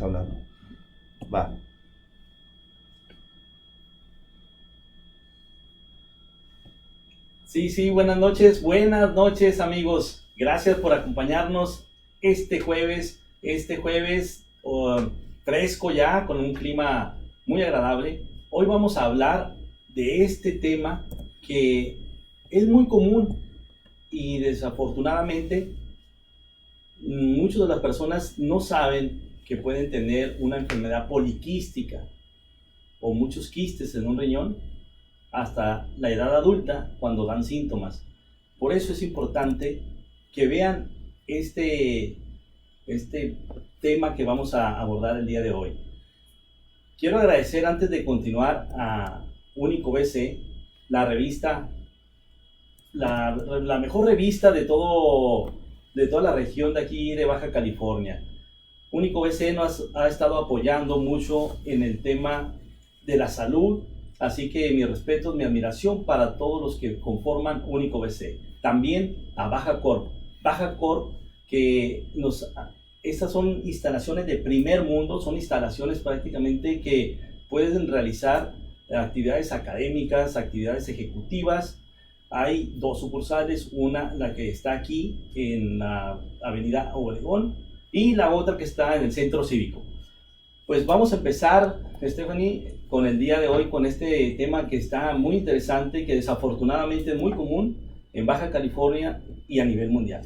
a hablar, ¿no? Va. Sí, buenas noches amigos. Gracias por acompañarnos este jueves fresco ya, con un clima muy agradable. Hoy vamos a hablar de este tema que es muy común y desafortunadamente muchas de las personas no saben que pueden tener una enfermedad poliquística o muchos quistes en un riñón hasta la edad adulta cuando dan síntomas. Por eso es importante que vean este tema que vamos a abordar el día de hoy. Quiero agradecer antes de continuar a Único BC, la revista, la mejor revista de toda la región de aquí de Baja California. Único BC nos ha estado apoyando mucho en el tema de la salud, así que mi respeto, mi admiración para todos los que conforman Único BC. También a Baja Corp, que estas son instalaciones de primer mundo, son instalaciones prácticamente que pueden realizar actividades académicas, actividades ejecutivas. Hay dos sucursales, una la que está aquí en la avenida Obregón y la otra que está en el centro cívico. Pues vamos a empezar, Stephanie, con el día de hoy, con este tema que está muy interesante, que desafortunadamente es muy común en Baja California y a nivel mundial.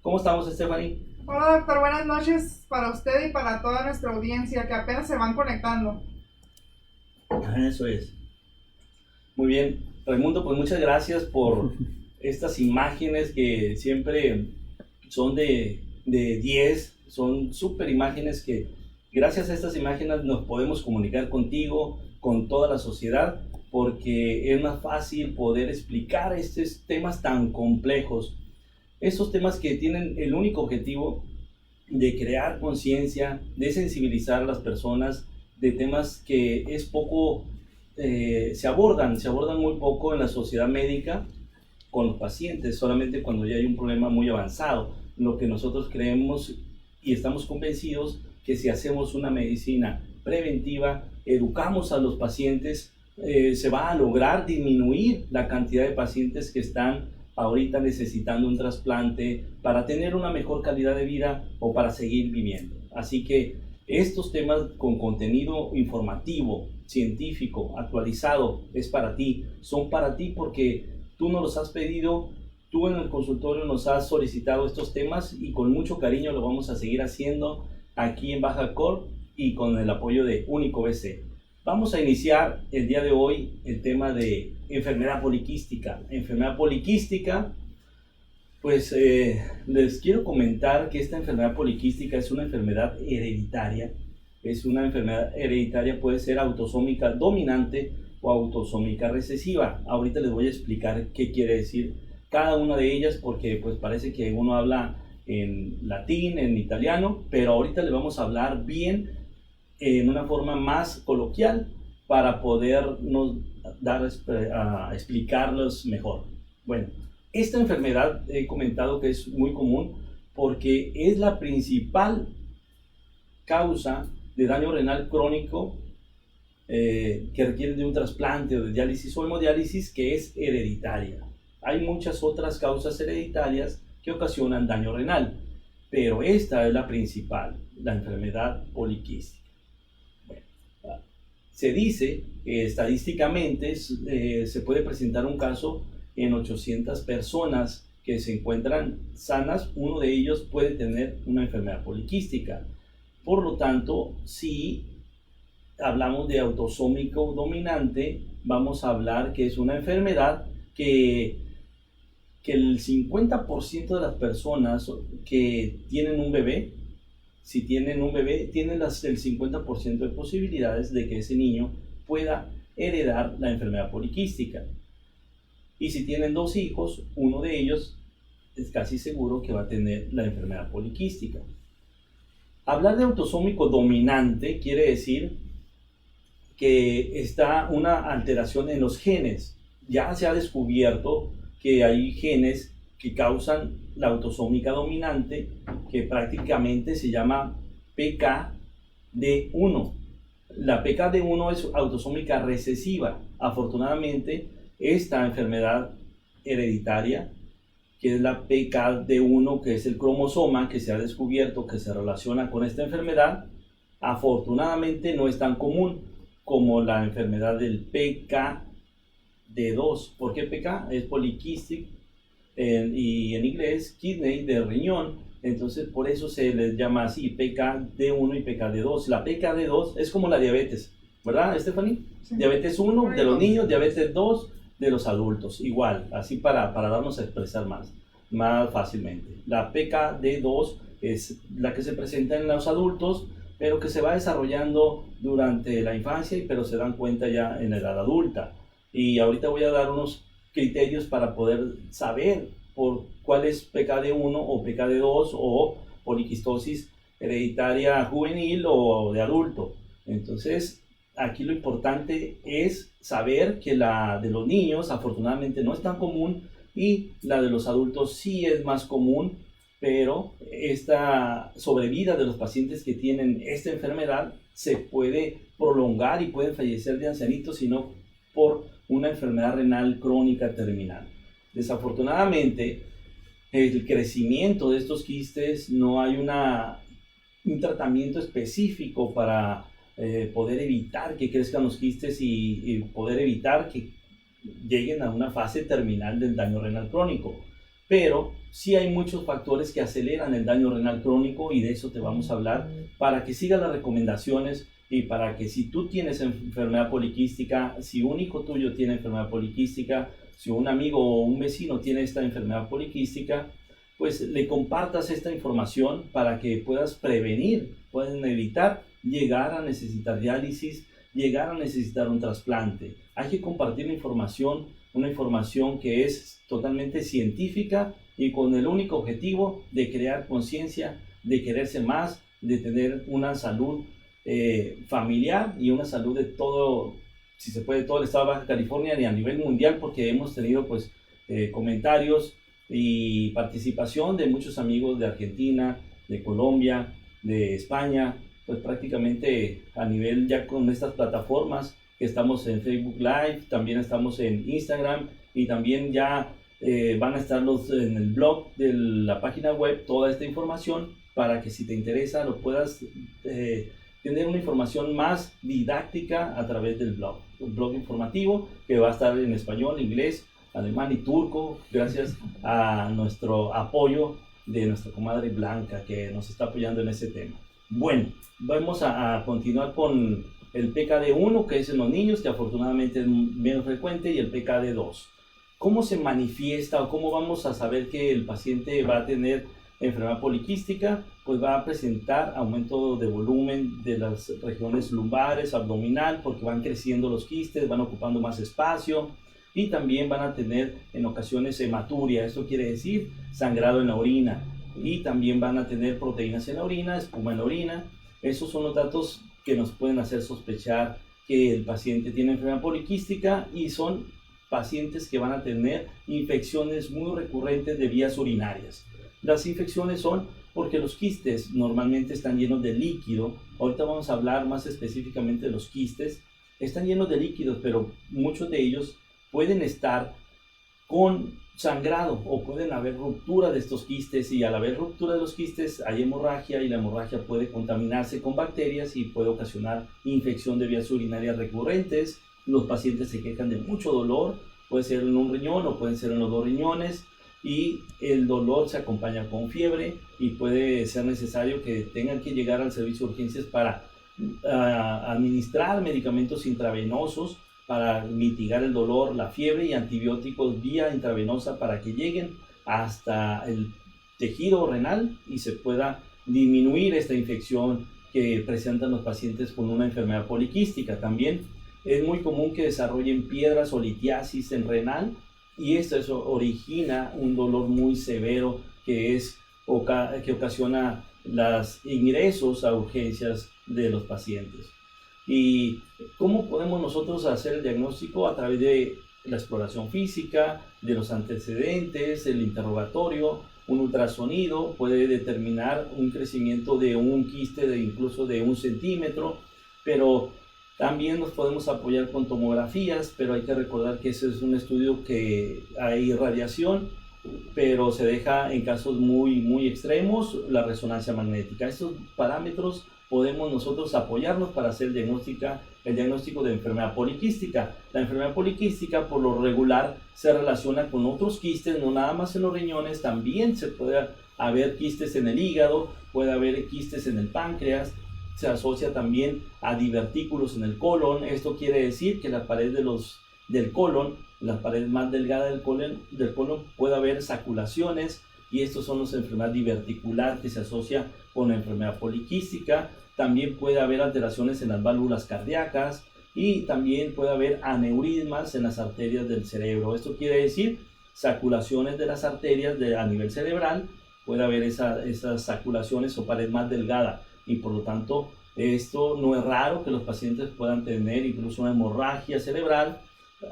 ¿Cómo estamos, Stephanie? Hola, doctor, buenas noches para usted y para toda nuestra audiencia que apenas se van conectando. Eso es. Muy bien, Raimundo, pues muchas gracias por estas imágenes que siempre son de 10, son súper imágenes que gracias a estas imágenes nos podemos comunicar contigo, con toda la sociedad, porque es más fácil poder explicar estos temas tan complejos. Estos temas que tienen el único objetivo de crear conciencia, de sensibilizar a las personas de temas que es poco, se abordan muy poco en la sociedad médica con los pacientes, solamente cuando ya hay un problema muy avanzado. Lo que nosotros creemos y estamos convencidos que si hacemos una medicina preventiva, educamos a los pacientes, se va a lograr disminuir la cantidad de pacientes que están ahorita necesitando un trasplante para tener una mejor calidad de vida o para seguir viviendo. Así que estos temas con contenido informativo, científico, actualizado, es para ti, son para ti porque tú nos los has pedido, tú en el consultorio nos has solicitado estos temas y con mucho cariño lo vamos a seguir haciendo aquí en Baja Corp y con el apoyo de Único BC. Vamos a iniciar el día de hoy el tema de enfermedad poliquística. Enfermedad poliquística, pues les quiero comentar que esta enfermedad poliquística es una enfermedad hereditaria. Es una enfermedad hereditaria, puede ser autosómica dominante o autosómica recesiva. Ahorita les voy a explicar qué quiere decir cada una de ellas porque pues parece que uno habla en latín, en italiano, pero ahorita le vamos a hablar bien en una forma más coloquial para podernos explicarlos mejor. Bueno, esta enfermedad he comentado que es muy común porque es la principal causa de daño renal crónico que requiere de un trasplante o de diálisis o hemodiálisis, que es hereditaria. Hay muchas otras causas hereditarias que ocasionan daño renal, pero esta es la principal, la enfermedad poliquística. Se dice que estadísticamente se puede presentar un caso en 800 personas que se encuentran sanas, uno de ellos puede tener una enfermedad poliquística. Por lo tanto, si hablamos de autosómico dominante, vamos a hablar que es una enfermedad que el 50% de las personas que tienen un bebé, si tienen un bebé, tienen el 50% de posibilidades de que ese niño pueda heredar la enfermedad poliquística. Y si tienen 2 hijos, uno de ellos es casi seguro que va a tener la enfermedad poliquística. Hablar de autosómico dominante quiere decir que está una alteración en los genes. Ya se ha descubierto que hay genes que causan la autosómica dominante, que prácticamente se llama PK, PKD1. La PKD1 es autosómica recesiva. Afortunadamente, esta enfermedad hereditaria, que es la PKD1, que es el cromosoma que se ha descubierto que se relaciona con esta enfermedad, afortunadamente no es tan común como la enfermedad del PKD2. ¿Por qué PK? Es polycystic y en inglés kidney, de riñón. Entonces por eso se les llama así, PKD1 y PKD2. La PKD2 es como la diabetes, ¿verdad, Stephanie? Sí. Diabetes 1 de los niños, diabetes 2 de los adultos, igual, así para darnos a expresar más fácilmente. La PKD2 es la que se presenta en los adultos, pero que se va desarrollando durante la infancia, pero se dan cuenta ya en la edad adulta. Y ahorita voy a dar unos criterios para poder saber por cuál es PKD1 o PKD2 o poliquistosis hereditaria juvenil o de adulto. Entonces, aquí lo importante es saber que la de los niños afortunadamente no es tan común y la de los adultos sí es más común, pero esta sobrevida de los pacientes que tienen esta enfermedad se puede prolongar y pueden fallecer de ancianitos, sino por una enfermedad renal crónica terminal. Desafortunadamente, el crecimiento de estos quistes no hay un tratamiento específico para poder evitar que crezcan los quistes y poder evitar que lleguen a una fase terminal del daño renal crónico. Pero sí hay muchos factores que aceleran el daño renal crónico y de eso te vamos a hablar para que sigas las recomendaciones y para que si tú tienes enfermedad poliquística, si un hijo tuyo tiene enfermedad poliquística, si un amigo o un vecino tiene esta enfermedad poliquística, pues le compartas esta información para que puedas prevenir, pueden evitar llegar a necesitar diálisis, llegar a necesitar un trasplante. Hay que compartir la información, una información que es totalmente científica y con el único objetivo de crear conciencia, de quererse más, de tener una salud familiar y una salud de todo, si se puede, todo el estado de Baja California y a nivel mundial, porque hemos tenido pues comentarios y participación de muchos amigos de Argentina, de Colombia, de España, pues prácticamente a nivel ya con estas plataformas que estamos en Facebook Live, también estamos en Instagram y también ya van a estar en el blog de la página web toda esta información para que si te interesa lo puedas tener una información más didáctica a través del blog, un blog informativo que va a estar en español, inglés, alemán y turco, gracias a nuestro apoyo de nuestra comadre Blanca que nos está apoyando en ese tema. Bueno, vamos a continuar con el PKD1, que es en los niños, que afortunadamente es menos frecuente, y el PKD2. ¿Cómo se manifiesta o cómo vamos a saber que el paciente va a tener enfermedad poliquística? Pues va a presentar aumento de volumen de las regiones lumbares, abdominal, porque van creciendo los quistes, van ocupando más espacio y también van a tener en ocasiones hematuria, esto quiere decir sangrado en la orina, y también van a tener proteínas en la orina, espuma en la orina. Esos son los datos que nos pueden hacer sospechar que el paciente tiene enfermedad poliquística y son pacientes que van a tener infecciones muy recurrentes de vías urinarias. Las infecciones son porque los quistes normalmente están llenos de líquido. Ahorita vamos a hablar más específicamente de los quistes. Están llenos de líquidos, pero muchos de ellos pueden estar con sangrado o pueden haber ruptura de estos quistes, y al haber ruptura de los quistes hay hemorragia y la hemorragia puede contaminarse con bacterias y puede ocasionar infección de vías urinarias recurrentes. Los pacientes se quejan de mucho dolor, puede ser en un riñón o pueden ser en los dos riñones, y el dolor se acompaña con fiebre y puede ser necesario que tengan que llegar al servicio de urgencias para administrar medicamentos intravenosos para mitigar el dolor, la fiebre, y antibióticos vía intravenosa para que lleguen hasta el tejido renal y se pueda disminuir esta infección que presentan los pacientes con una enfermedad poliquística. También es muy común que desarrollen piedras o litiasis en renal, y esto origina un dolor muy severo que ocasiona los ingresos a urgencias de los pacientes. ¿Y cómo podemos nosotros hacer el diagnóstico? A través de la exploración física, de los antecedentes, el interrogatorio, un ultrasonido puede determinar un crecimiento de un quiste de incluso de 1 centímetro, pero también nos podemos apoyar con tomografías, pero hay que recordar que ese es un estudio que hay radiación, pero se deja en casos muy extremos la resonancia magnética. Estos parámetros podemos nosotros apoyarnos para hacer el diagnóstico de enfermedad poliquística. La enfermedad poliquística por lo regular se relaciona con otros quistes, no nada más en los riñones, también se puede haber quistes en el hígado, puede haber quistes en el páncreas, se asocia también a divertículos en el colon. Esto quiere decir que la pared del colon, la pared más delgada del colon puede haber saculaciones, y estos son los enfermedades diverticular que se asocia con la enfermedad poliquística. También puede haber alteraciones en las válvulas cardíacas y también puede haber aneurismas en las arterias del cerebro. Esto quiere decir saculaciones de las arterias a nivel cerebral, puede haber esas saculaciones o pared más delgada, y por lo tanto esto no es raro que los pacientes puedan tener incluso una hemorragia cerebral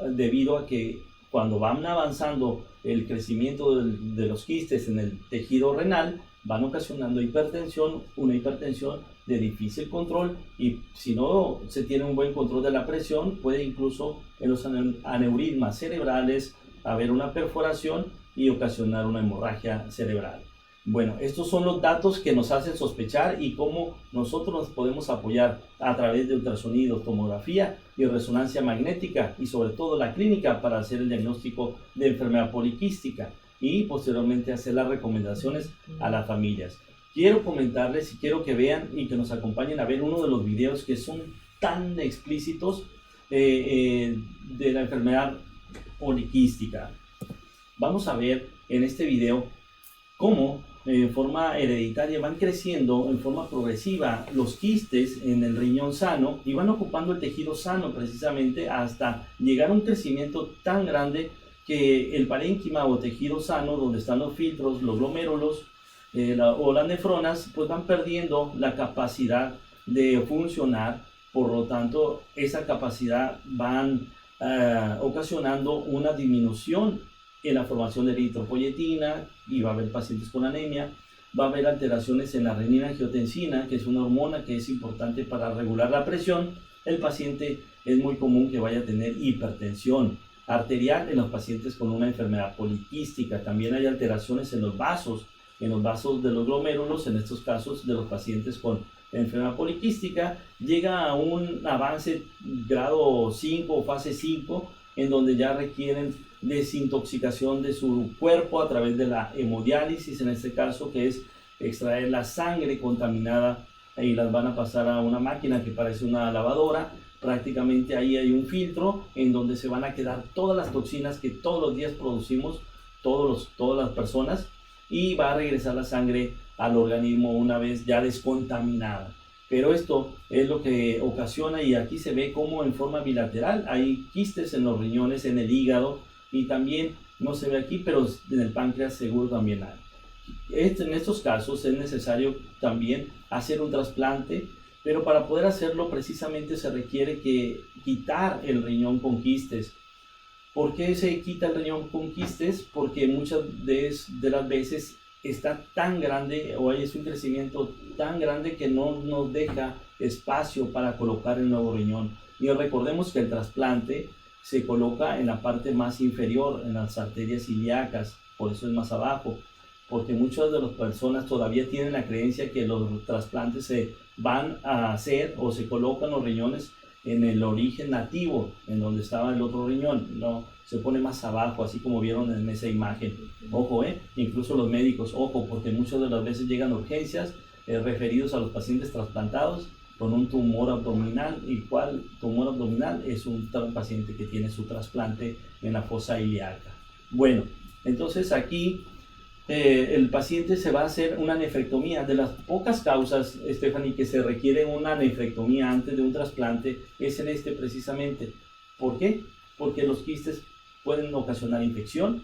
debido a que cuando van avanzando el crecimiento de los quistes en el tejido renal, van ocasionando hipertensión, una hipertensión de difícil control, y si no se tiene un buen control de la presión, puede incluso en los aneurismas cerebrales haber una perforación y ocasionar una hemorragia cerebral. Bueno, estos son los datos que nos hacen sospechar y cómo nosotros nos podemos apoyar a través de ultrasonido, tomografía y resonancia magnética, y sobre todo la clínica, para hacer el diagnóstico de enfermedad poliquística y posteriormente hacer las recomendaciones a las familias. Quiero comentarles y quiero que vean y que nos acompañen a ver uno de los videos que son tan explícitos de la enfermedad poliquística. Vamos a ver en este video cómo en forma hereditaria van creciendo en forma progresiva los quistes en el riñón sano y van ocupando el tejido sano precisamente hasta llegar a un crecimiento tan grande que el parénquima o tejido sano, donde están los filtros, los glomérulos o las nefronas, pues van perdiendo la capacidad de funcionar. Por lo tanto, esa capacidad van ocasionando una disminución en la formación de eritropoyetina, y va a haber pacientes con anemia. Va a haber alteraciones en la renina-angiotensina, que es una hormona que es importante para regular la presión. El paciente es muy común que vaya a tener hipertensión arterial en los pacientes con una enfermedad poliquística. También hay alteraciones en los vasos de los glomérulos, en estos casos de los pacientes con enfermedad poliquística. Llega a un avance grado 5 o fase 5, en donde ya requieren desintoxicación de su cuerpo a través de la hemodiálisis, en este caso, que es extraer la sangre contaminada y las van a pasar a una máquina que parece una lavadora. Prácticamente ahí hay un filtro en donde se van a quedar todas las toxinas que todos los días producimos todas las personas, y va a regresar la sangre al organismo una vez ya descontaminada. Pero esto es lo que ocasiona, y aquí se ve como en forma bilateral hay quistes en los riñones, en el hígado, y también no se ve aquí, pero en el páncreas seguro también hay. En estos casos es necesario también hacer un trasplante, pero para poder hacerlo precisamente se requiere quitar el riñón con quistes. ¿Por qué se quita el riñón con quistes? Porque muchas de las veces está tan grande, o hay un crecimiento tan grande, que no nos deja espacio para colocar el nuevo riñón. Y recordemos que el trasplante se coloca en la parte más inferior, en las arterias ilíacas, por eso es más abajo, porque muchas de las personas todavía tienen la creencia que los trasplantes se van a hacer o se colocan los riñones en el origen nativo, en donde estaba el otro riñón. No, se pone más abajo, así como vieron en esa imagen. Ojo, incluso los médicos, ojo, porque muchas de las veces llegan urgencias referidos a los pacientes trasplantados con un tumor abdominal, y cuál tumor abdominal es un paciente que tiene su trasplante en la fosa ilíaca. Bueno, entonces aquí el paciente se va a hacer una nefrectomía. De las pocas causas, Stephanie, que se requiere una nefrectomía antes de un trasplante es en este precisamente. ¿Por qué? Porque los quistes pueden ocasionar infección,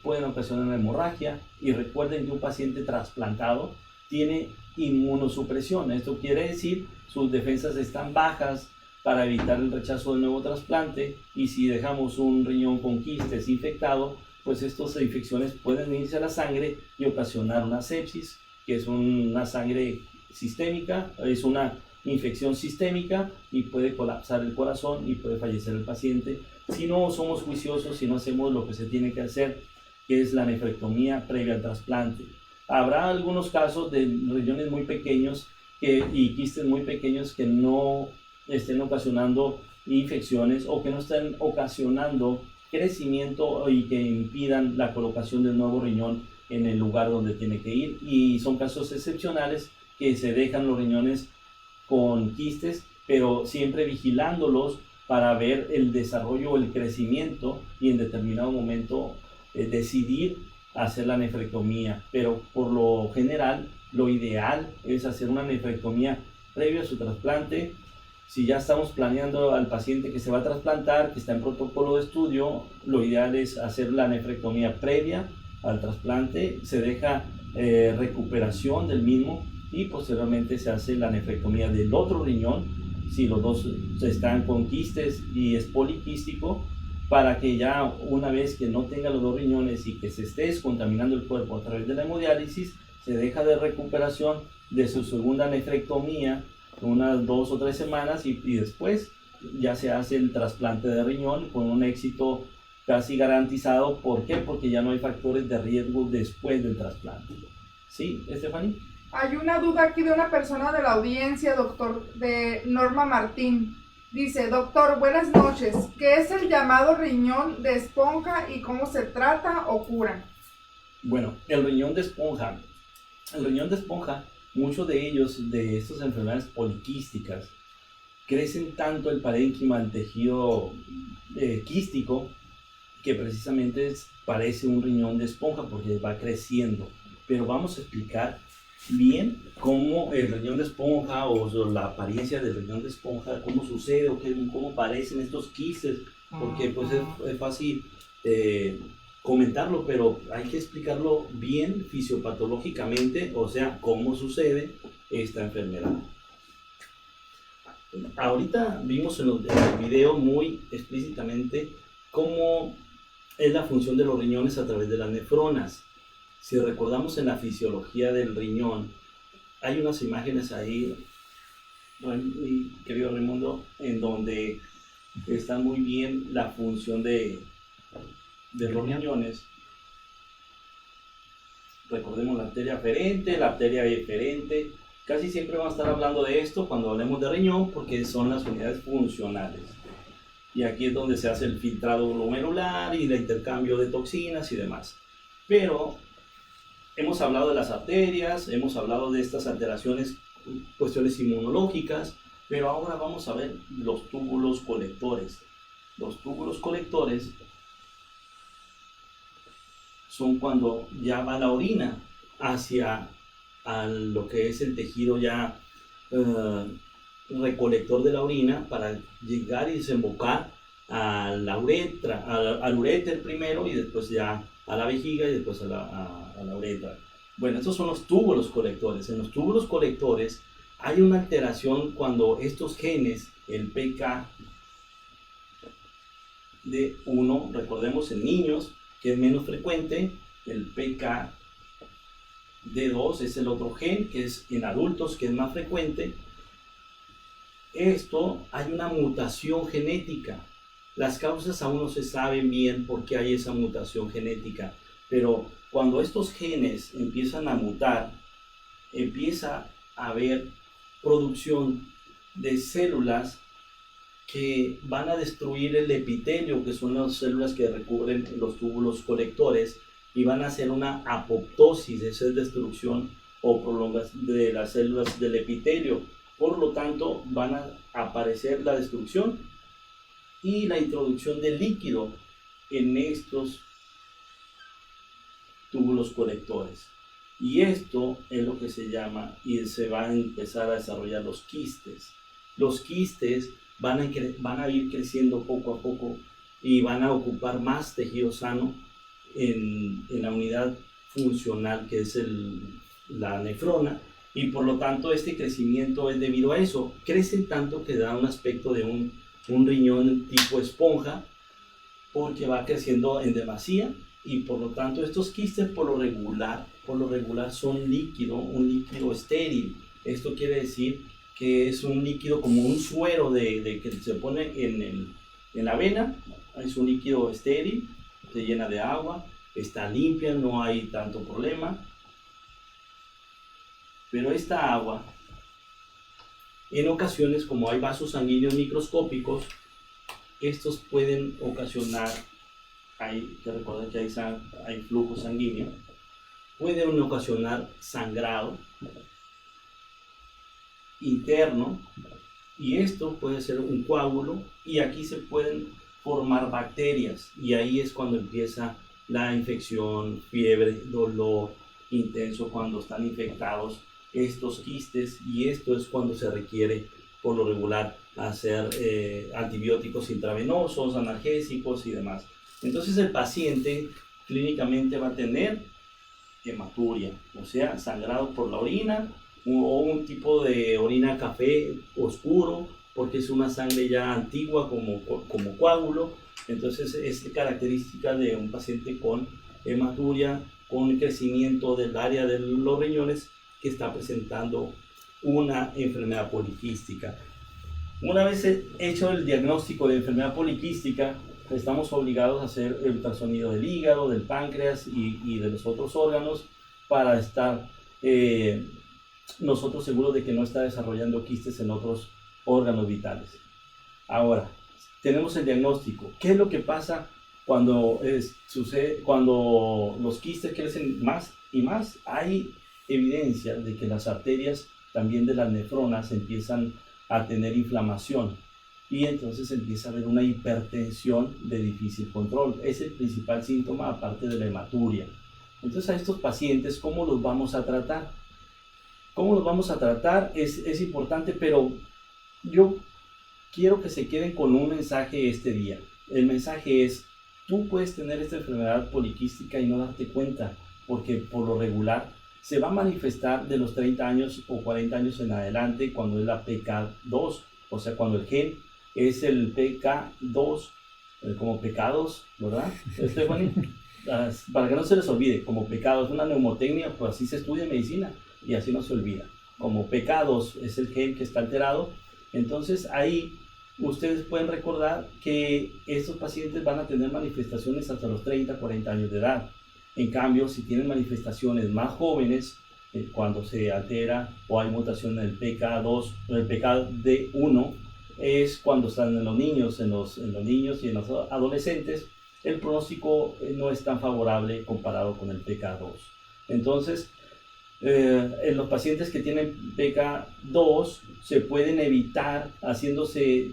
pueden ocasionar hemorragia, y recuerden que un paciente trasplantado tiene inmunosupresión. Esto quiere decir sus defensas están bajas para evitar el rechazo del nuevo trasplante, y si dejamos un riñón con quistes infectado, pues estas infecciones pueden irse a la sangre y ocasionar una sepsis, que es una sangre sistémica, es una infección sistémica y puede colapsar el corazón y puede fallecer el paciente si no somos juiciosos, si no hacemos lo que se tiene que hacer, que es la nefrectomía previa al trasplante. Habrá algunos casos de riñones muy pequeños y quistes muy pequeños que no estén ocasionando infecciones o que no estén ocasionando crecimiento y que impidan la colocación del nuevo riñón en el lugar donde tiene que ir, y son casos excepcionales que se dejan los riñones con quistes, pero siempre vigilándolos para ver el desarrollo o el crecimiento y en determinado momento decidir hacer la nefrectomía. Pero por lo general, lo ideal es hacer una nefrectomía previo a su trasplante. Si ya estamos planeando al paciente que se va a trasplantar, que está en protocolo de estudio, lo ideal es hacer la nefrectomía previa al trasplante, se deja recuperación del mismo y posteriormente se hace la nefrectomía del otro riñón, si los dos están con quistes y es poliquístico, para que ya una vez que no tenga los dos riñones y que se esté descontaminando el cuerpo a través de la hemodiálisis, se deja de recuperación de su segunda nefrectomía unas 2 o 3 semanas y después ya se hace el trasplante de riñón con un éxito casi garantizado. ¿Por qué? Porque ya no hay factores de riesgo después del trasplante. ¿Sí, Estefanía? Hay una duda aquí de una persona de la audiencia, doctor, de Norma Martín. Dice: doctor, buenas noches. ¿Qué es el llamado riñón de esponja y cómo se trata o cura? Bueno, el riñón de esponja, muchos de ellos, de estas enfermedades poliquísticas, crecen tanto el parénquima, el tejido quístico, que precisamente parece un riñón de esponja porque va creciendo. Pero vamos a explicar bien cómo el riñón de esponja o la apariencia del riñón de esponja, cómo sucede o cómo aparecen estos quistes, porque pues es fácil comentarlo, pero hay que explicarlo bien fisiopatológicamente, o sea, cómo sucede esta enfermedad. Ahorita vimos en el video muy explícitamente cómo es la función de los riñones a través de las nefronas. Si recordamos en la fisiología del riñón, hay unas imágenes ahí, mi querido Raimundo, en donde está muy bien la función de los riñones. Recordemos la arteria aferente, la arteria eferente. Casi siempre vamos a estar hablando de esto cuando hablemos de riñón porque son las unidades funcionales. Y aquí es donde se hace el filtrado glomerular y el intercambio de toxinas y demás. Pero hemos hablado de las arterias, hemos hablado de estas alteraciones, cuestiones inmunológicas, pero ahora vamos a ver los túbulos colectores. Los túbulos colectores son cuando ya va la orina hacia lo que es el tejido ya recolector de la orina para llegar y desembocar a la uretra, al uréter primero y después ya a la vejiga y después a la uretra. Bueno, estos son los túbulos colectores. En los túbulos colectores hay una alteración cuando estos genes, el PKD1, recordemos en niños que es menos frecuente, el PKD2 es el otro gen que es en adultos que es más frecuente. Esto hay una mutación genética. Las causas aún no se saben bien por qué hay esa mutación genética, pero cuando estos genes empiezan a mutar, empieza a haber producción de células que van a destruir el epitelio, que son las células que recubren los túbulos colectores, y van a hacer una apoptosis, esa es destrucción o prolongación de las células del epitelio. Por lo tanto, van a aparecer la destrucción y la introducción de líquido en estos túbulos colectores. Y esto es lo que se llama, y se van a empezar a desarrollar los quistes. Los quistes van a ir creciendo poco a poco y van a ocupar más tejido sano en la unidad funcional que es la nefrona, y por lo tanto este crecimiento es debido a eso. Crecen tanto que da un aspecto de un riñón tipo esponja porque va creciendo en demasía y por lo tanto estos quistes por lo regular son líquido, un líquido estéril. Esto quiere decir que es un líquido como un suero de que se pone en la vena, es un líquido estéril, se llena de agua, está limpia, no hay tanto problema. Pero esta agua, en ocasiones, como hay vasos sanguíneos microscópicos, estos pueden ocasionar, hay que recordar que hay flujo sanguíneo, pueden ocasionar sangrado interno, y esto puede ser un coágulo, y aquí se pueden formar bacterias, y ahí es cuando empieza la infección, fiebre, dolor intenso cuando están infectados estos quistes, y esto es cuando se requiere por lo regular hacer antibióticos intravenosos, analgésicos y demás. Entonces el paciente clínicamente va a tener hematuria, o sea, sangrado por la orina, o un tipo de orina café oscuro, porque es una sangre ya antigua como coágulo. Entonces es característica de un paciente con hematuria, con crecimiento del área de los riñones, que está presentando una enfermedad poliquística. Una vez hecho el diagnóstico de enfermedad poliquística, estamos obligados a hacer el ultrasonido del hígado, del páncreas y de los otros órganos para estar nosotros seguros de que no está desarrollando quistes en otros órganos vitales. Ahora, tenemos el diagnóstico. ¿Qué es lo que pasa cuando los quistes crecen más y más? Hay evidencia de que las arterias también de las nefronas empiezan a tener inflamación, y entonces empieza a haber una hipertensión de difícil control. Es el principal síntoma, aparte de la hematuria. Entonces, a estos pacientes, ¿cómo los vamos a tratar? ¿Cómo los vamos a tratar? Es importante, pero yo quiero que se queden con un mensaje este día. El mensaje es: tú puedes tener esta enfermedad poliquística y no darte cuenta, porque por lo regular se va a manifestar de los 30 años o 40 años en adelante, cuando es la PK2, o sea, cuando el gen es el PK2, como pecados, ¿verdad, Stephanie? Para que no se les olvide, como pecados, una neumotecnia, pues así se estudia en medicina y así no se olvida. Como PK2 es el gen que está alterado, entonces ahí ustedes pueden recordar que estos pacientes van a tener manifestaciones hasta los 30, 40 años de edad. En cambio, si tienen manifestaciones más jóvenes, cuando se altera o hay mutación en el PK2 o el PKD1, es cuando están en los niños, en los niños y en los adolescentes, el pronóstico no es tan favorable comparado con el PK2. Entonces, en los pacientes que tienen PK2 se pueden evitar haciéndose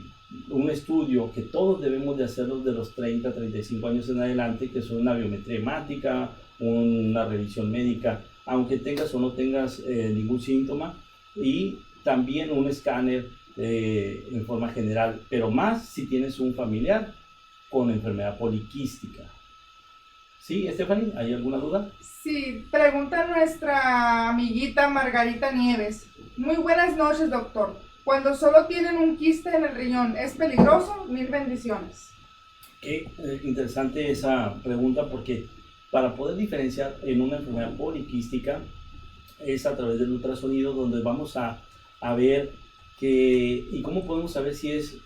un estudio que todos debemos de hacerlo de los 30, 35 años en adelante, que son una biometría hemática, una revisión médica, aunque tengas o no tengas ningún síntoma, y también un escáner en forma general, pero más si tienes un familiar con enfermedad poliquística. ¿Sí, Stephanie? ¿Hay alguna duda? Sí, pregunta nuestra amiguita Margarita Nieves. Muy buenas noches, doctor. Cuando solo tienen un quiste en el riñón, ¿es peligroso? Mil bendiciones. Qué interesante esa pregunta, porque para poder diferenciar en una enfermedad poliquística es a través del ultrasonido, donde vamos a ver y cómo podemos saber si es,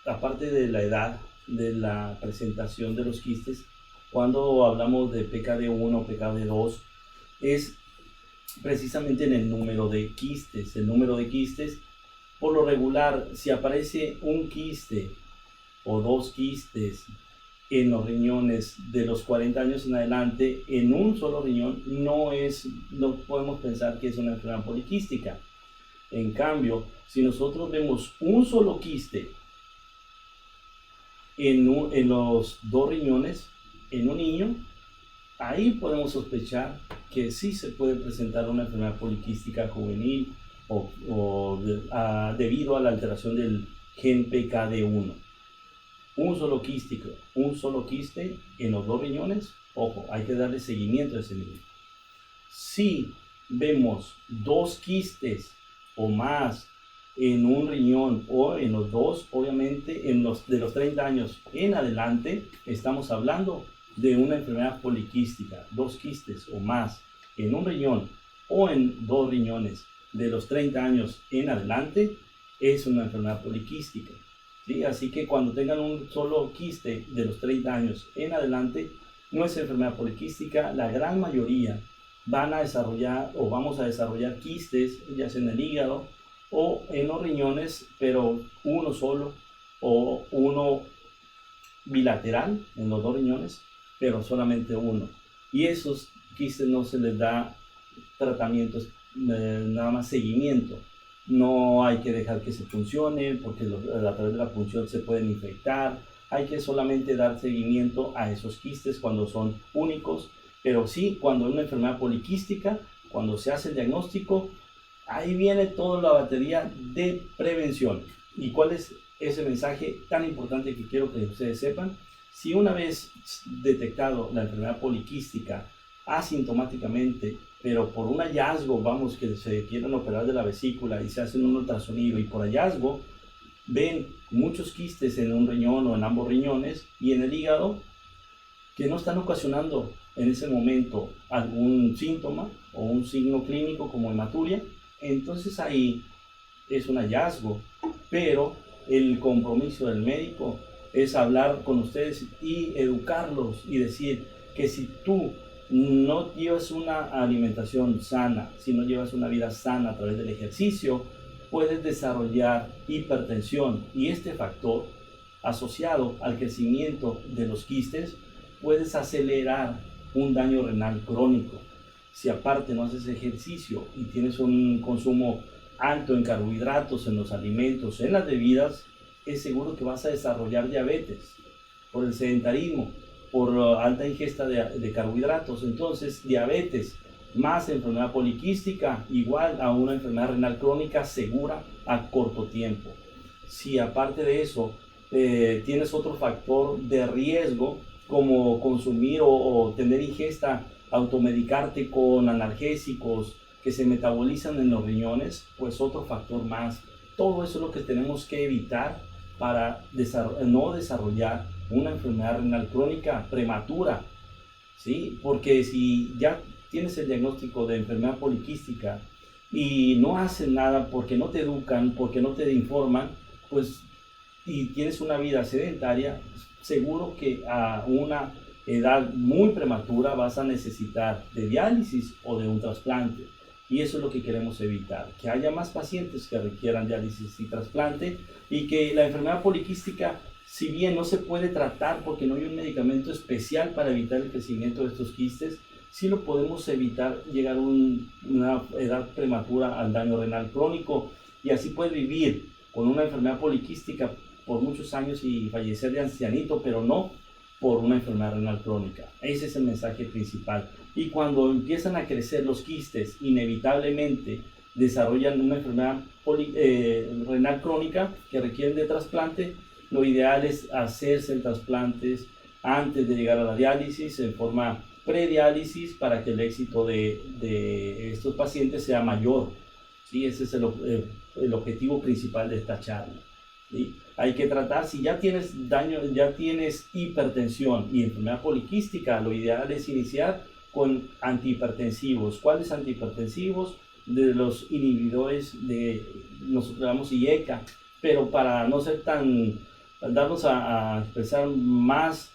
aparte de la edad de la presentación de los quistes, cuando hablamos de PKD1 o PKD2, es precisamente en el número de quistes. El número de quistes, por lo regular, si aparece un quiste o dos quistes en los riñones de los 40 años en adelante, en un solo riñón, no podemos pensar que es una enfermedad poliquística. En cambio, si nosotros vemos un solo quiste en los dos riñones, en un niño, ahí podemos sospechar que sí se puede presentar una enfermedad poliquística juvenil debido a la alteración del gen PKD1. Un solo quiste en los dos riñones, ojo, hay que darle seguimiento a ese niño. Si vemos dos quistes o más en un riñón o en los dos, obviamente de los 30 años en adelante, estamos hablando de una enfermedad poliquística, 2 quistes o más en un riñón o en 2 riñones de los 30 años en adelante, es una enfermedad poliquística, ¿sí? Así que cuando tengan un solo quiste de los 30 años en adelante, no es enfermedad poliquística. La gran mayoría van a desarrollar o vamos a desarrollar quistes, ya sea en el hígado o en los riñones, pero uno solo o uno bilateral en los 2 riñones, pero solamente uno. Y esos quistes no se les da tratamientos, nada más seguimiento. No hay que dejar que se funcione porque a través de la punción se pueden infectar. Hay que solamente dar seguimiento a esos quistes cuando son únicos, pero sí cuando es una enfermedad poliquística, cuando se hace el diagnóstico, ahí viene toda la batería de prevención. ¿Y cuál es ese mensaje tan importante que quiero que ustedes sepan? Si una vez detectado la enfermedad poliquística asintomáticamente, pero por un hallazgo, vamos, que se quieren operar de la vesícula y se hacen un ultrasonido y por hallazgo ven muchos quistes en un riñón o en ambos riñones y en el hígado que no están ocasionando en ese momento algún síntoma o un signo clínico como hematuria, entonces ahí es un hallazgo, pero el compromiso del médico es hablar con ustedes y educarlos y decir que si tú no llevas una alimentación sana, si no llevas una vida sana a través del ejercicio, puedes desarrollar hipertensión, y este factor asociado al crecimiento de los quistes puedes acelerar un daño renal crónico. Si aparte no haces ejercicio y tienes un consumo alto en carbohidratos en los alimentos, en las bebidas, es seguro que vas a desarrollar diabetes por el sedentarismo, por alta ingesta de carbohidratos. Entonces, diabetes más enfermedad poliquística igual a una enfermedad renal crónica segura a corto tiempo. Si aparte de eso tienes otro factor de riesgo como consumir o tener ingesta, automedicarte con analgésicos que se metabolizan en los riñones, pues otro factor más. Todo eso es lo que tenemos que evitar para no desarrollar una enfermedad renal crónica prematura, ¿sí? Porque si ya tienes el diagnóstico de enfermedad poliquística y no hacen nada porque no te educan, porque no te informan, pues, y tienes una vida sedentaria, seguro que a una edad muy prematura vas a necesitar de diálisis o de un trasplante. Y eso es lo que queremos evitar, que haya más pacientes que requieran diálisis y trasplante, y que la enfermedad poliquística, si bien no se puede tratar porque no hay un medicamento especial para evitar el crecimiento de estos quistes, sí lo podemos evitar llegar a una edad prematura al daño renal crónico, y así puedes vivir con una enfermedad poliquística por muchos años y fallecer de ancianito, pero no por una enfermedad renal crónica. Ese es el mensaje principal. Y cuando empiezan a crecer los quistes, inevitablemente desarrollan una enfermedad renal crónica que requieren de trasplante. Lo ideal es hacerse trasplantes antes de llegar a la diálisis, en forma prediálisis, para que el éxito de estos pacientes sea mayor. ¿Sí? Ese es el objetivo principal de esta charla. ¿Sí? Hay que tratar, si ya tienes daño, ya tienes hipertensión y enfermedad poliquística, lo ideal es iniciar con antihipertensivos. ¿Cuáles antihipertensivos? De los inhibidores de, nosotros llamamos IECA, pero para no ser darnos a expresar más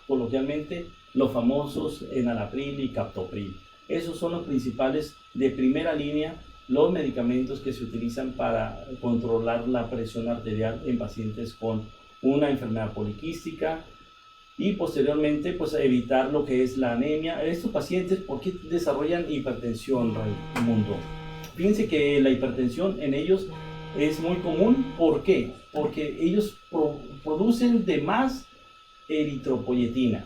coloquialmente, los famosos enalapril y captopril. Esos son los principales de primera línea, los medicamentos que se utilizan para controlar la presión arterial en pacientes con una enfermedad poliquística, y posteriormente pues evitar lo que es la anemia. Estos pacientes, ¿por qué desarrollan hipertensión, Raimundo? Fíjense que la hipertensión en ellos es muy común. ¿Por qué? Porque ellos producen de más eritropoyetina.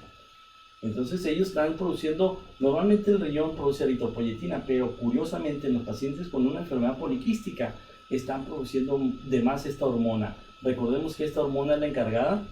Entonces ellos están produciendo, normalmente el riñón produce eritropoyetina, pero curiosamente en los pacientes con una enfermedad poliquística están produciendo de más esta hormona. Recordemos que esta hormona es la encargada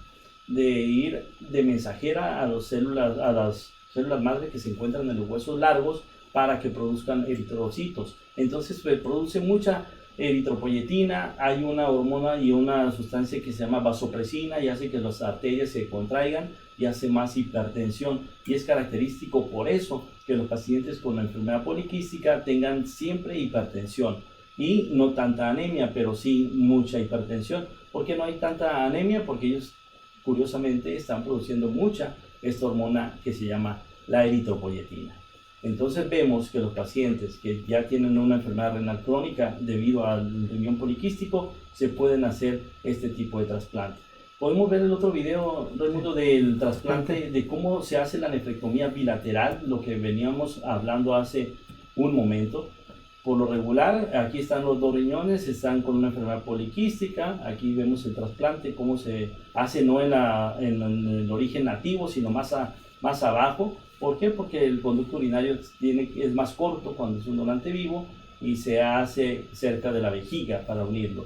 de ir de mensajera a las células madre que se encuentran en los huesos largos para que produzcan eritrocitos. Entonces produce mucha eritropoyetina, hay una hormona y una sustancia que se llama vasopresina y hace que las arterias se contraigan y hace más hipertensión. Y es característico por eso que los pacientes con la enfermedad poliquística tengan siempre hipertensión. Y no tanta anemia, pero sí mucha hipertensión. ¿Por qué no hay tanta anemia? Porque ellos, curiosamente, están produciendo mucha esta hormona que se llama la eritropoyetina. Entonces vemos que los pacientes que ya tienen una enfermedad renal crónica debido al riñón poliquístico se pueden hacer este tipo de trasplante. Podemos ver el otro video, Raimundo, del trasplante, de cómo se hace la nefrectomía bilateral, lo que veníamos hablando hace un momento. Por lo regular, aquí están los dos riñones, están con una enfermedad poliquística. Aquí vemos el trasplante, cómo se hace no en el origen nativo, sino más abajo. ¿Por qué? Porque el conducto urinario es más corto cuando es un donante vivo y se hace cerca de la vejiga para unirlo.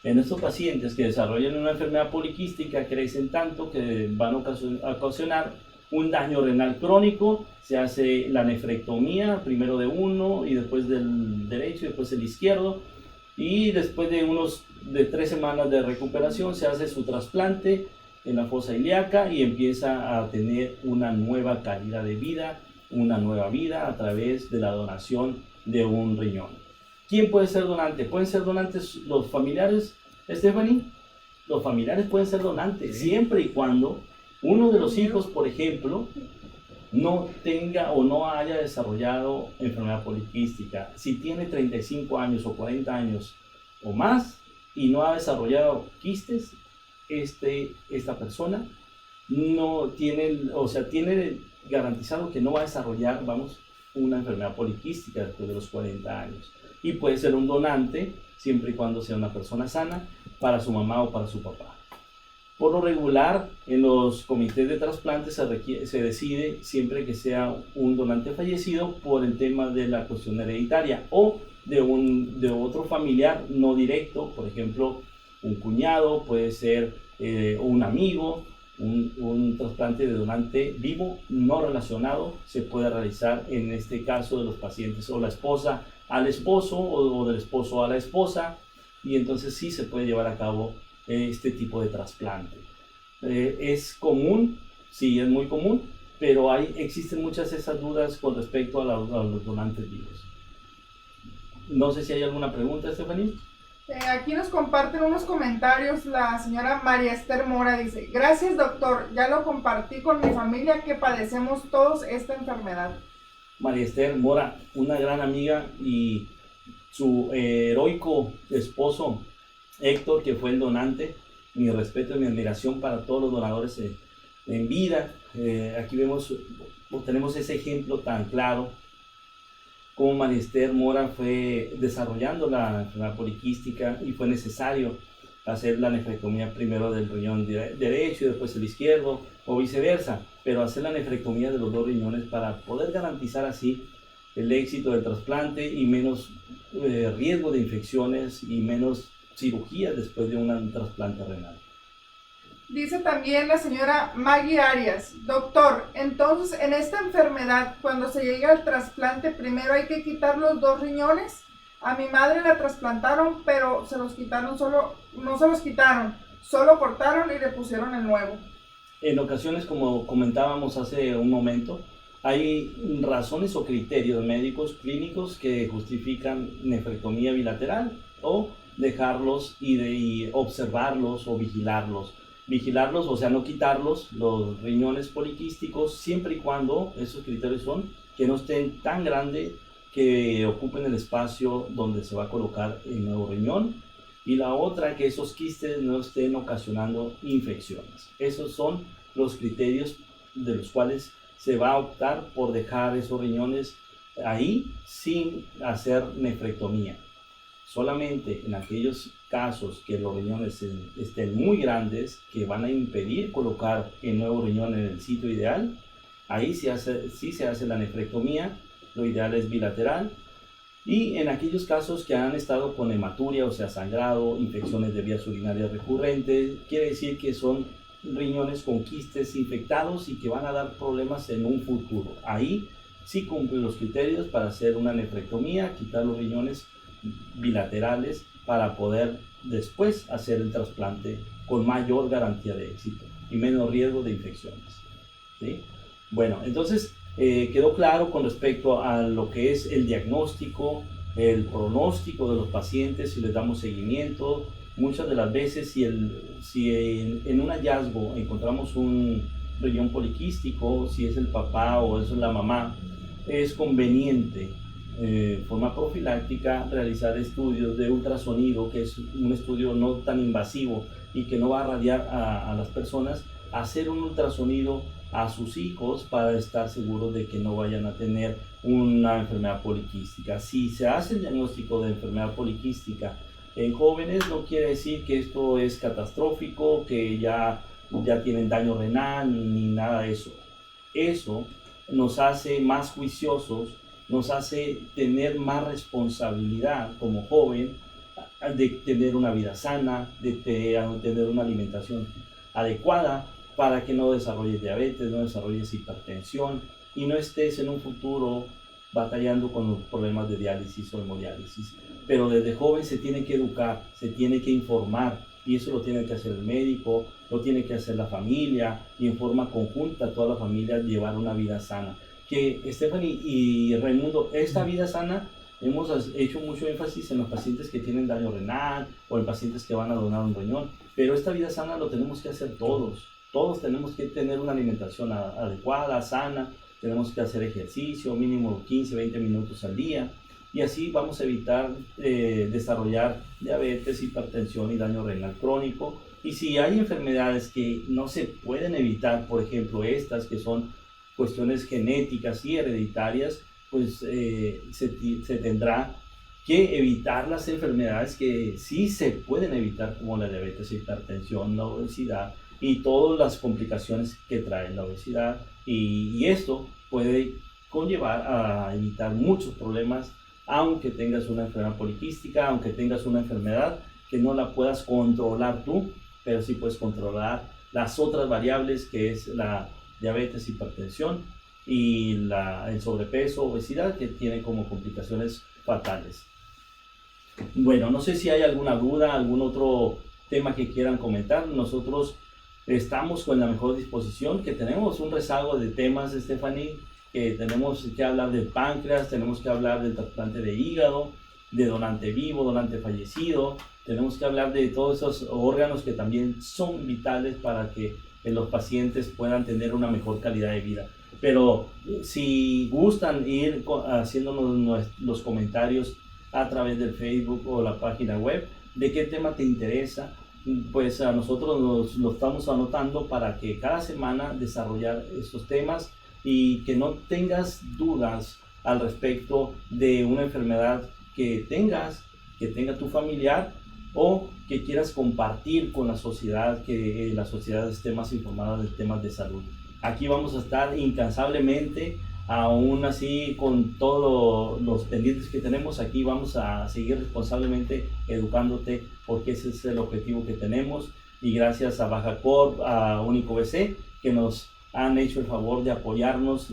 En estos pacientes que desarrollan una enfermedad poliquística crecen tanto que van a ocasionar un daño renal crónico. Se hace la nefrectomía, primero de uno y después del derecho y después del izquierdo. Y después de 3 semanas de recuperación se hace su trasplante en la fosa ilíaca y empieza a tener una nueva calidad de vida, una nueva vida a través de la donación de un riñón. ¿Quién puede ser donante? ¿Pueden ser donantes los familiares, Stephanie? Los familiares pueden ser donantes, siempre y cuando uno de los hijos, por ejemplo, no tenga o no haya desarrollado enfermedad poliquística. Si tiene 35 años o 40 años o más y no ha desarrollado quistes, esta persona no tiene, tiene garantizado que no va a desarrollar, una enfermedad poliquística después de los 40 años. Y puede ser un donante siempre y cuando sea una persona sana para su mamá o para su papá. Por lo regular, en los comités de trasplante se decide siempre que sea un donante fallecido por el tema de la cuestión hereditaria o de otro familiar no directo, por ejemplo, un cuñado, puede ser un amigo. Un trasplante de donante vivo no relacionado se puede realizar en este caso de los pacientes o la esposa al esposo o del esposo a la esposa, y entonces sí se puede llevar a cabo este tipo de trasplante. Es común, sí, es muy común, pero existen muchas de esas dudas con respecto a los donantes vivos. No sé si hay alguna pregunta, Stephanie. Aquí nos comparten unos comentarios la señora María Esther Mora, dice: gracias doctor, ya lo compartí con mi familia que padecemos todos esta enfermedad. María Esther Mora, una gran amiga, y su heroico esposo Héctor, que fue el donante. Mi respeto y mi admiración para todos los donadores en vida. Aquí tenemos ese ejemplo tan claro como María Esther Mora fue desarrollando la enfermedad poliquística y fue necesario hacer la nefrectomía primero del riñón derecho y después el izquierdo, o viceversa, pero hacer la nefrectomía de los dos riñones para poder garantizar así el éxito del trasplante y menos riesgo de infecciones y menos cirugías después de un trasplante renal. Dice también la señora Maggie Arias: doctor, entonces en esta enfermedad, cuando se llega al trasplante, primero hay que quitar los dos riñones. A mi madre la trasplantaron, pero no se los quitaron, solo cortaron y le pusieron el nuevo. En ocasiones, como comentábamos hace un momento, hay razones o criterios médicos clínicos que justifican nefrectomía bilateral o dejarlos y observarlos o vigilarlos, o sea, no quitarlos, los riñones poliquísticos, siempre y cuando esos criterios son que no estén tan grandes que ocupen el espacio donde se va a colocar el nuevo riñón, y la otra, que esos quistes no estén ocasionando infecciones. Esos son los criterios de los cuales se va a optar por dejar esos riñones ahí sin hacer nefrectomía. Solamente en aquellos casos que los riñones estén muy grandes, que van a impedir colocar el nuevo riñón en el sitio ideal, ahí sí se hace la nefrectomía. Lo ideal es bilateral. Y en aquellos casos que han estado con hematuria, o sea, sangrado, infecciones de vías urinarias recurrentes, quiere decir que son riñones con quistes infectados y que van a dar problemas en un futuro. Ahí sí cumplen los criterios para hacer una nefrectomía, quitar los riñones bilaterales para poder después hacer el trasplante con mayor garantía de éxito y menos riesgo de infecciones, ¿sí? Bueno, entonces quedó claro con respecto a lo que es el diagnóstico, el pronóstico de los pacientes, si les damos seguimiento. Muchas de las veces, si en un hallazgo encontramos un riñón poliquístico, si es el papá o es la mamá, es conveniente de forma profiláctica realizar estudios de ultrasonido, que es un estudio no tan invasivo y que no va a radiar a las personas, hacer un ultrasonido a sus hijos para estar seguros de que no vayan a tener una enfermedad poliquística. Si se hace el diagnóstico de enfermedad poliquística en jóvenes, no quiere decir que esto es catastrófico, que ya tienen daño renal ni nada de eso. Eso nos hace más juiciosos, nos hace tener más responsabilidad como joven de tener una vida sana, de tener una alimentación adecuada para que no desarrolles diabetes, no desarrolles hipertensión y no estés en un futuro batallando con los problemas de diálisis o hemodiálisis. Pero desde joven se tiene que educar, se tiene que informar, y eso lo tiene que hacer el médico, lo tiene que hacer la familia, y en forma conjunta toda la familia llevar una vida sana. Que Stephanie y Raimundo, esta vida sana hemos hecho mucho énfasis en los pacientes que tienen daño renal o en pacientes que van a donar un riñón, pero esta vida sana lo tenemos que hacer todos. Todos tenemos que tener una alimentación adecuada, sana, tenemos que hacer ejercicio, mínimo 15, 20 minutos al día, y así vamos a evitar desarrollar diabetes, hipertensión y daño renal crónico. Y si hay enfermedades que no se pueden evitar, por ejemplo estas que son cuestiones genéticas y hereditarias, pues se tendrá que evitar las enfermedades que sí se pueden evitar, como la diabetes, hipertensión, la obesidad y todas las complicaciones que trae la obesidad, y esto puede conllevar a evitar muchos problemas, aunque tengas una enfermedad poliquística, aunque tengas una enfermedad que no la puedas controlar tú, pero sí puedes controlar las otras variables, que es la diabetes, hipertensión y el sobrepeso, obesidad, que tiene como complicaciones fatales. Bueno, no sé si hay alguna duda, algún otro tema que quieran comentar. Nosotros estamos con la mejor disposición, que tenemos un rezago de temas, Stephanie, que tenemos que hablar del páncreas, tenemos que hablar del trasplante de hígado, de donante vivo, donante fallecido, tenemos que hablar de todos esos órganos que también son vitales para que los pacientes puedan tener una mejor calidad de vida. Pero si gustan ir haciéndonos los comentarios a través del Facebook o la página web, de qué tema te interesa, pues a nosotros lo estamos anotando para que cada semana desarrollar estos temas y que no tengas dudas al respecto de una enfermedad que tenga tu familiar o que quieras compartir con la sociedad, que la sociedad esté más informada de temas de salud. Aquí vamos a estar incansablemente, aún así con todos los pendientes que tenemos, aquí vamos a seguir responsablemente educándote, porque ese es el objetivo que tenemos, y gracias a Baja Corp, a Único BC, que nos han hecho el favor de apoyarnos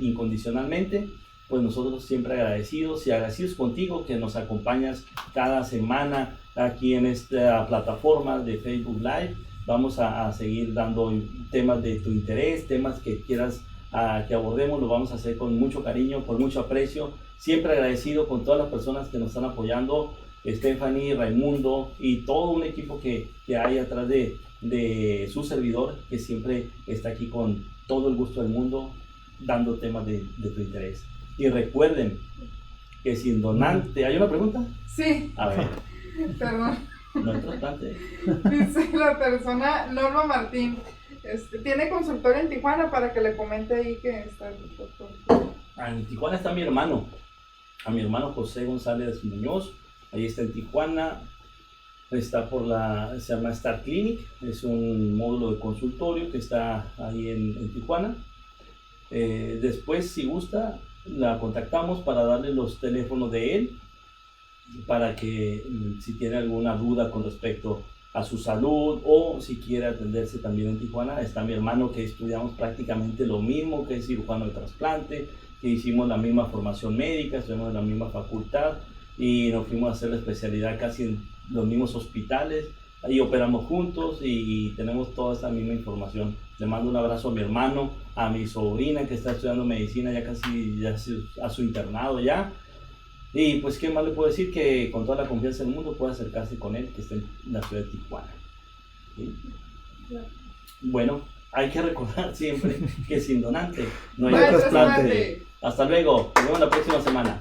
incondicionalmente, pues nosotros siempre agradecidos y agradecidos contigo que nos acompañas cada semana aquí en esta plataforma de Facebook Live. Vamos a seguir dando temas de tu interés, temas que quieras que abordemos, lo vamos a hacer con mucho cariño, con mucho aprecio, siempre agradecido con todas las personas que nos están apoyando, Stephanie, Raimundo y todo un equipo que hay atrás de su servidor, que siempre está aquí con todo el gusto del mundo, dando temas de tu interés. Y recuerden que sin donante... ¿Hay una pregunta? Sí. A ver. Perdón. No hay trasplante. Dice la persona Norma Martín, tiene consultorio en Tijuana, para que le comente ahí que está el doctor. En Tijuana está mi hermano, a mi hermano José González Muñoz, ahí está en Tijuana, está se llama Star Clinic, es un módulo de consultorio que está ahí en Tijuana. Después, si gusta, la contactamos para darle los teléfonos de él, para que si tiene alguna duda con respecto a su salud o si quiere atenderse también en Tijuana. Está mi hermano, que estudiamos prácticamente lo mismo, que es cirujano de trasplante, que hicimos la misma formación médica, estuvimos en la misma facultad, y nos fuimos a hacer la especialidad casi en los mismos hospitales. Ahí operamos juntos y tenemos toda esa misma información. Le mando un abrazo a mi hermano, a mi sobrina que está estudiando medicina ya casi a su internado ya. Y pues, ¿qué más le puedo decir? Que con toda la confianza del mundo puede acercarse con él, que está en la ciudad de Tijuana. ¿Sí? Bueno, hay que recordar siempre que sin donante no hay trasplante. Hasta luego, nos vemos la próxima semana.